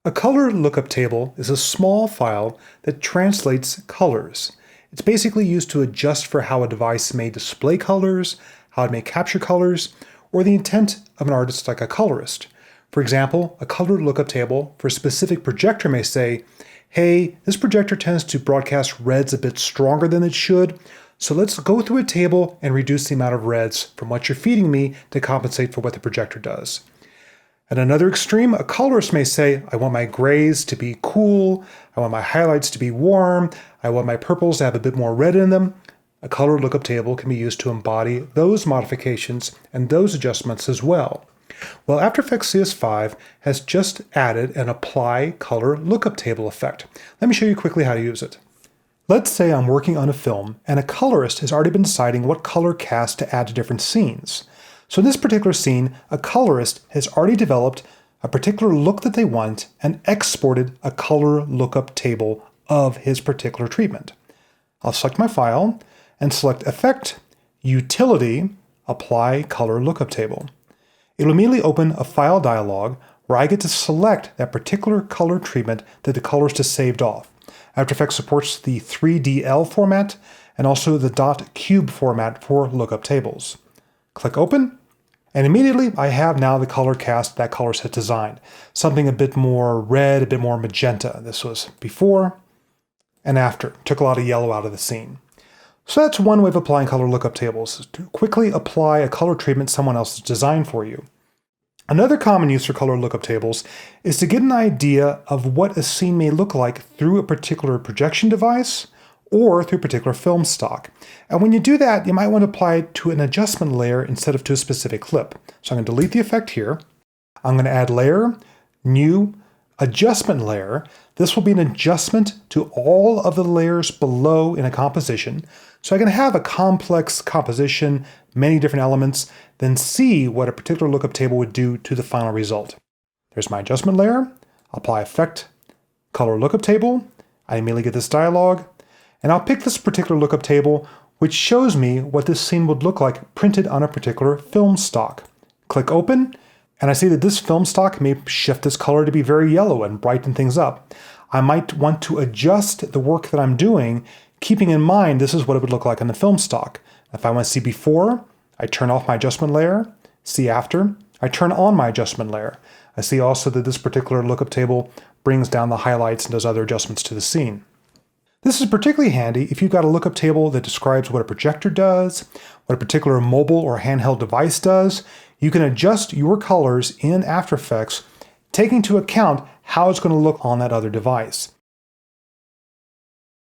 A color lookup table is a small file that translates colors. It's basically used to adjust for how a device may display colors, how it may capture colors, or the intent of an artist like a colorist. For example, a color lookup table for a specific projector may say, hey, this projector tends to broadcast reds a bit stronger than it should, so let's go through a table and reduce the amount of reds from what you're feeding me to compensate for what the projector does. At another extreme, a colorist may say, I want my grays to be cool, I want my highlights to be warm, I want my purples to have a bit more red in them. A color lookup table can be used to embody those modifications and those adjustments as well. Well, After Effects CS5 has just added an Apply Color Lookup Table effect. Let me show you quickly how to use it. Let's say I'm working on a film and a colorist has already been deciding what color cast to add to different scenes. So in this particular scene, a colorist has already developed a particular look that they want and exported a color lookup table of his particular treatment. I'll select my file and select Effect, Utility, Apply Color Lookup Table. It'll immediately open a file dialog where I get to select that particular color treatment that the colorist has saved off. After Effects supports the 3DL format and also the .cube format for lookup tables. Click Open, and immediately I have now the color cast that colorist had designed. Something a bit more red, a bit more magenta. This was before and after. Took a lot of yellow out of the scene. So that's one way of applying color lookup tables, to quickly apply a color treatment someone else has designed for you. Another common use for color lookup tables is to get an idea of what a scene may look like through a particular projection device or through a particular film stock. And when you do that, you might want to apply it to an adjustment layer instead of to a specific clip. So I'm going to delete the effect here. I'm going to add Layer, New, Adjustment Layer. This will be an adjustment to all of the layers below in a composition. So I can have a complex composition, many different elements, then see what a particular lookup table would do to the final result. There's my adjustment layer. Apply Effect, Color Lookup Table. I immediately get this dialog. And I'll pick this particular lookup table, which shows me what this scene would look like printed on a particular film stock. Click Open, and I see that this film stock may shift this color to be very yellow and brighten things up. I might want to adjust the work that I'm doing, keeping in mind this is what it would look like on the film stock. If I want to see before, I turn off my adjustment layer. See after, I turn on my adjustment layer. I see also that this particular lookup table brings down the highlights and does other adjustments to the scene. This is particularly handy if you've got a lookup table that describes what a projector does, what a particular mobile or handheld device does. You can adjust your colors in After Effects, taking into account how it's going to look on that other device.